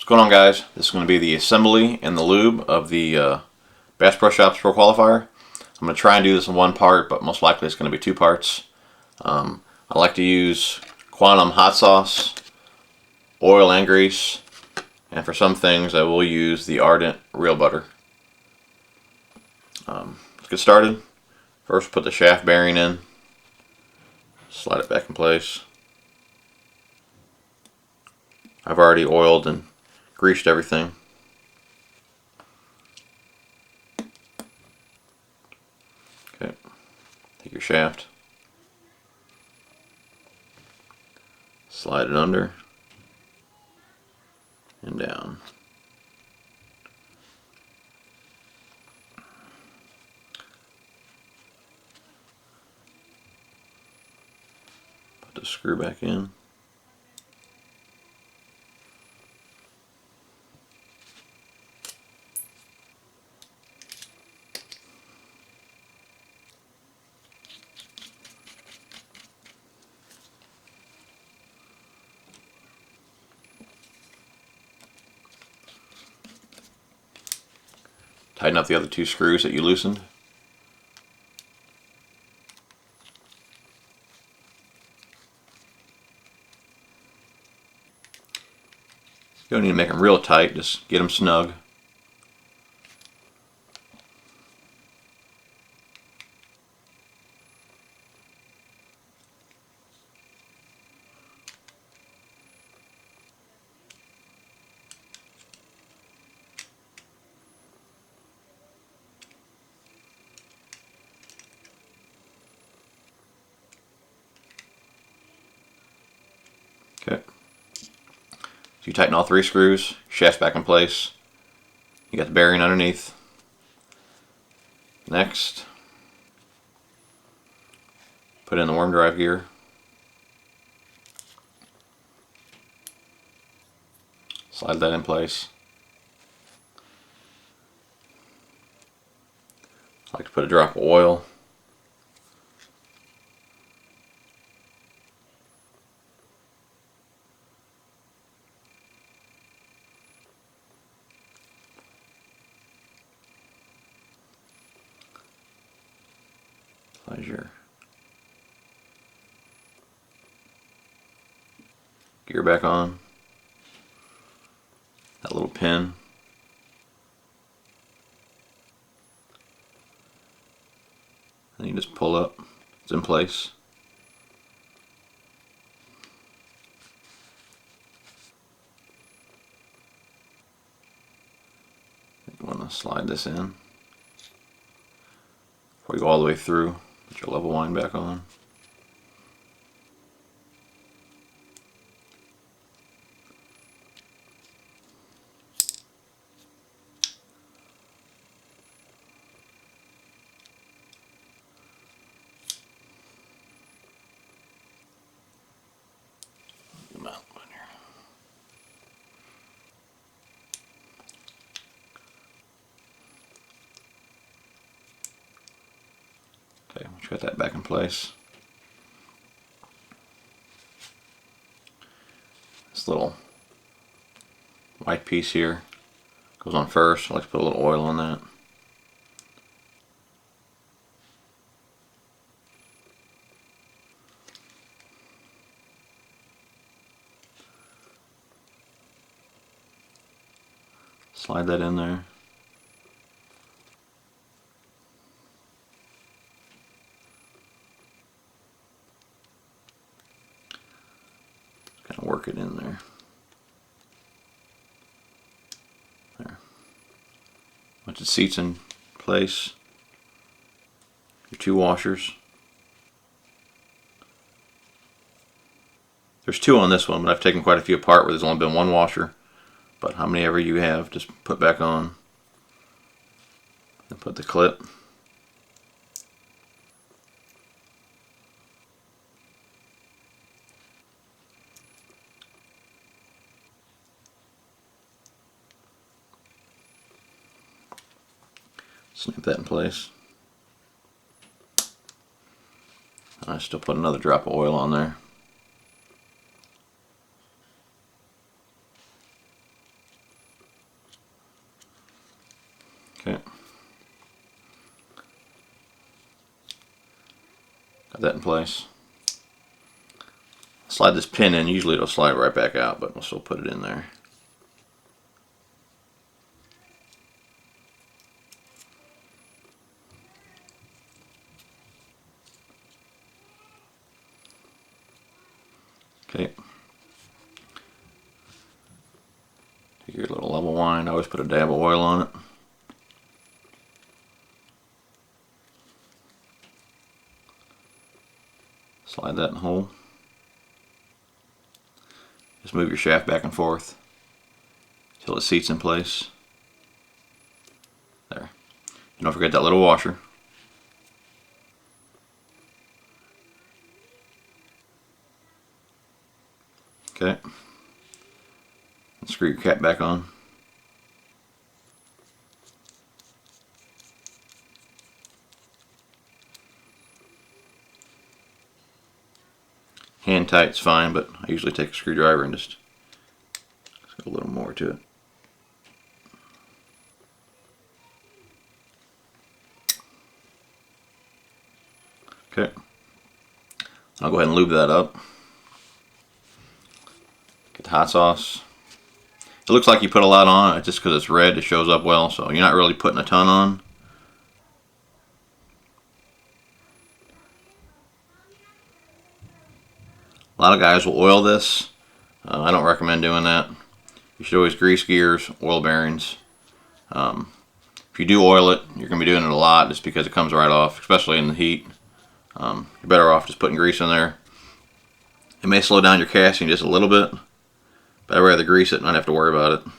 What's going on, guys? This is going to be the assembly and the lube of the Bass Pro Shops Pro Qualifier. I'm going to try and do this in one part, but most likely it's going to be two parts. I like to use Quantum hot sauce, oil and grease, and for some things I will use the Ardent real butter. Let's get started. First, put the shaft bearing in, slide it back in place. I've already oiled and greased everything. Okay, take your shaft, slide it under and down. Put the screw back in. Tighten up the other two screws that you loosened. You don't need to make them real tight, just get them snug. Okay. So you tighten all three screws, shaft's back in place. You got the bearing underneath. Next, put in the worm drive gear. Slide that in place. I like to put a drop of oil. Slide your gear back on. That little pin. And you just pull up. It's in place. You want to slide this in before you go all the way through. Put your level wind back on. Okay, once you got that back in place, this little white piece here goes on first. I like to put a little oil on that. Slide that in there. Kind of work it in there. There. Once it seats in place, your two washers. There's two on this one, but I've taken quite a few apart where there's only been one washer. But how many ever you have, just put back on. And put the clip. Snap that in place. I still put another drop of oil on there. Okay. Got that in place. Slide this pin in. Usually it'll slide right back out, but we'll still put it in there. Okay. Take your little level wind. I always put a dab of oil on it. Slide that in the hole. Just move your shaft back and forth until it seats in place. There. And don't forget that little washer. Okay. And screw your cap back on. Hand tight's fine, but I usually take a screwdriver and just a little more to it. Okay. I'll go ahead and lube that up. Get the hot sauce. It looks like you put a lot on it just because it's red. It shows up well, so you're not really putting a ton on. A lot of guys will oil this. I don't recommend doing that. You should always grease gears, oil bearings. If you do oil it, you're going to be doing it a lot just because it comes right off, especially in the heat. You're better off just putting grease in there. It may slow down your casting just a little bit, but I'd rather grease it and not have to worry about it.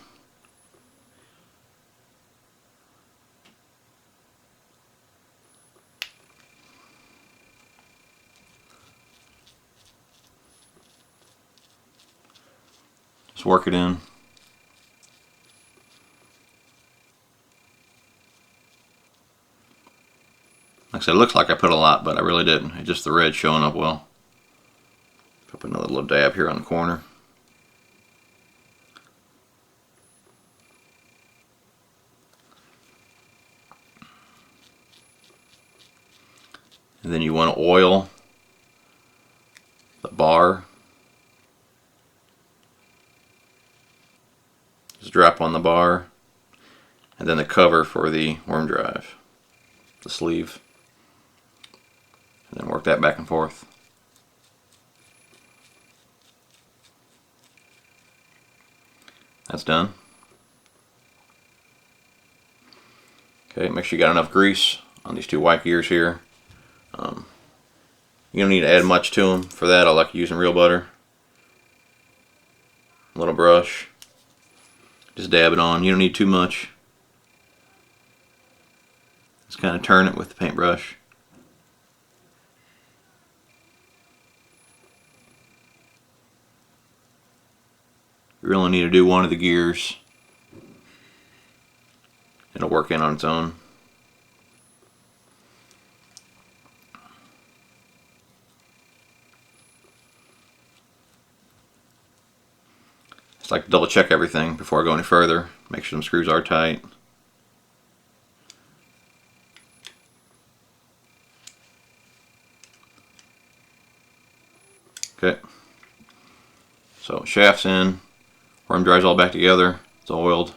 Just work it in. Like I said, it looks like I put a lot, but I really didn't. It's just the red showing up well. Put another little dab here on the corner. And then you want to oil the bar. Just drop on the bar. And then the cover for the worm drive. The sleeve. And then work that back and forth. That's done. Okay, make sure you got enough grease on these two white gears here. You don't need to add much to them. For that, I like using real butter. A little brush. Just dab it on. You don't need too much. Just kind of turn it with the paintbrush. You really need to do one of the gears. It'll work in on its own. Just like to double check everything before I go any further. Make sure some screws are tight. Okay. So shaft's in. Worm drives all back together. It's oiled.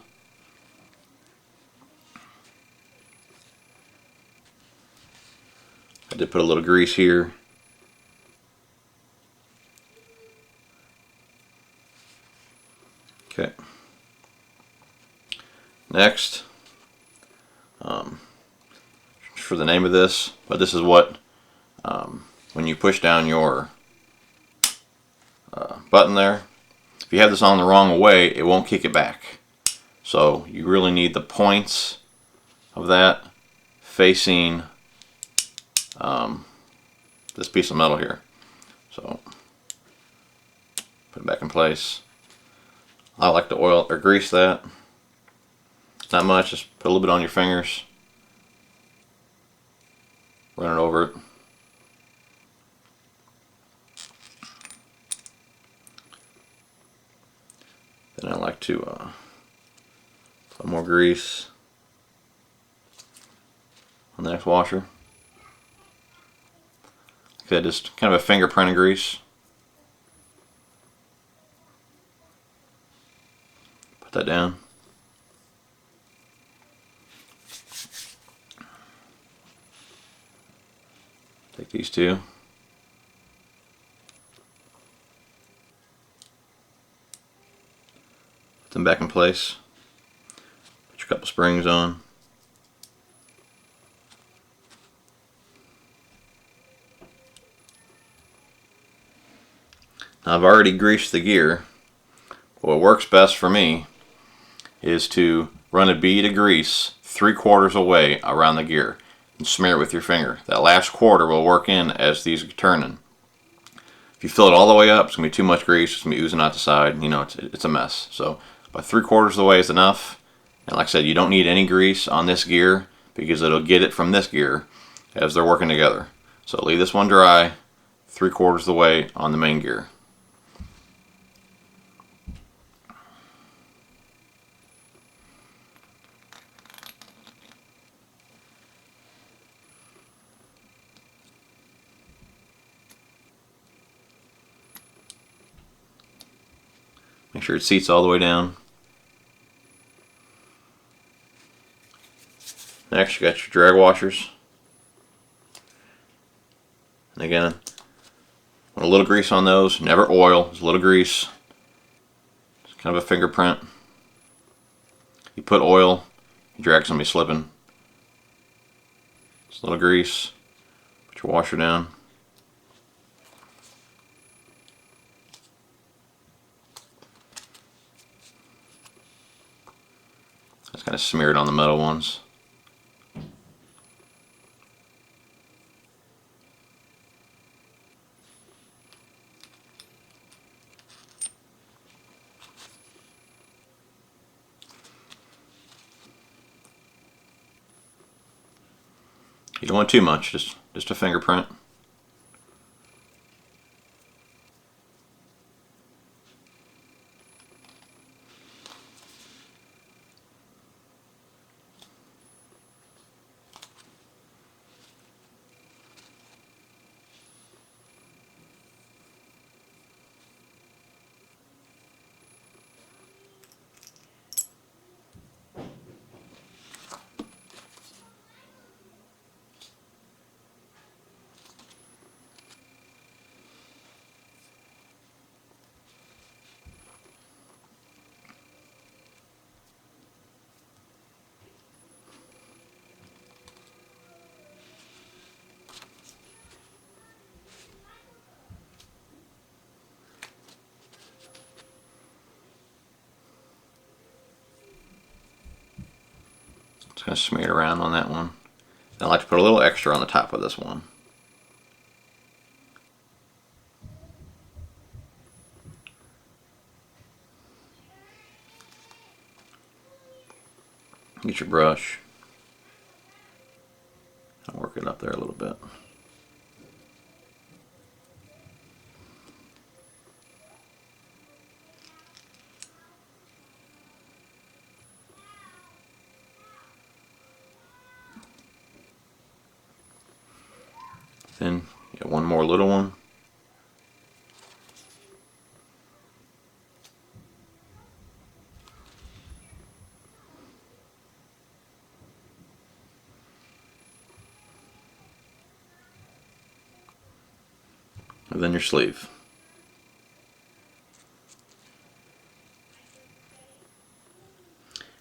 I did put a little grease here. Okay. Next, for the name of this, but this is what, when you push down your button there, if you have this on the wrong way, it won't kick it back. So you really need the points of that facing this piece of metal here. So put it back in place. I like to oil or grease that. Not much, just put a little bit on your fingers. Run it over it. Then I like to put more grease. on the next washer. Okay, just kind of a fingerprint of grease. Put that down. Take these two. Put them back in place. Put your couple springs on. Now I've already greased the gear. What works best for me is to run a bead of grease 3/4 away around the gear and smear it with your finger. That last quarter will work in as these are turning. If you fill it all the way up, it's going to be too much grease. It's going to be oozing out the side. You know, it's a mess. So about 3/4 of the way is enough. And like I said, you don't need any grease on this gear because it'll get it from this gear as they're working together. So leave this one dry 3/4 of the way on the main gear. Make sure it seats all the way down. Next, you got your drag washers. And again, want a little grease on those. Never oil, just a little grease. It's kind of a fingerprint. You put oil, your drag's gonna be slipping. Just a little grease. Put your washer down. Just kind of smear it on the metal ones. You don't want too much, just a fingerprint. Just going to smear it around on that one. And I like to put a little extra on the top of this one. Get your brush. I'll work it up there a little bit. Then you got one more little one. And then your sleeve.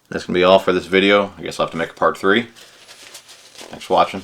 That's going to be all for this video. I guess I'll have to make a part 3. Thanks for watching.